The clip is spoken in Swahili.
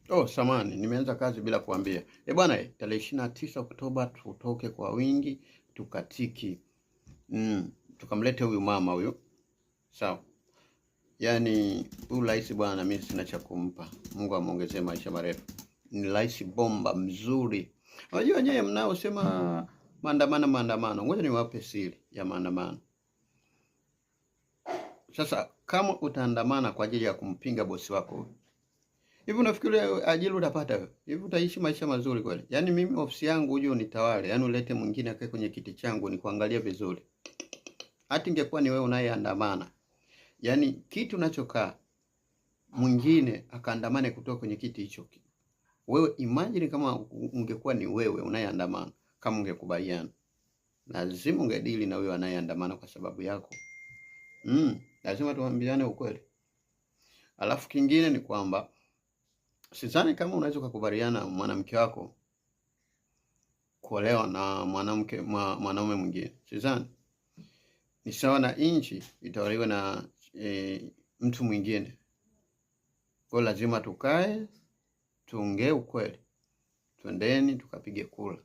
Oh, samani, nimeanza kazi bila kuambia. Bwana, tarehe 29 Oktoba tutoke kwa wingi tukatiki. Tukamlete huyu mama huyu. Sawa. Yaani huyu rais bwana, mimi sina cha kumpa. Mungu amuongezee maisha marefu. Ni rais bomba mzuri. Unajua nyewe mnaosema maandamano. Ngoja niwape siri ya maandamano. Sasa kama utaandamana kwa ajili ya kumpinga bosi wako, hivi unafikiri ajira utapata wewe? Hivi utaishi maisha mazuri kweli? Yaani mimi ofisi yangu uje unitawale, yaani ulete mwingine akae kwenye kiti changu ni kuangalia vizuri. Hata ingekuwa ni wewe unayeandamana. Yaani kiti unachokaa mwingine akaandamane kutoka kwenye kiti hicho. Wewe imagine kama ungekuwa ni wewe unayeandamana, kama ungekubaliana. Lazima ungedili na wewe anayeandamana kwa sababu yako. Lazima tuambiane ukweli. Alafu kingine ni kwamba sidhani kama unaweza kukubaliana mwanamke wako kuolewa na mwanaume mwingine. Sidhani. Ni sawa na nchi itawaliwe na mtu mwingine. Kwa lazima tukae, tuongee ukweli. Twendeni tukapige kura.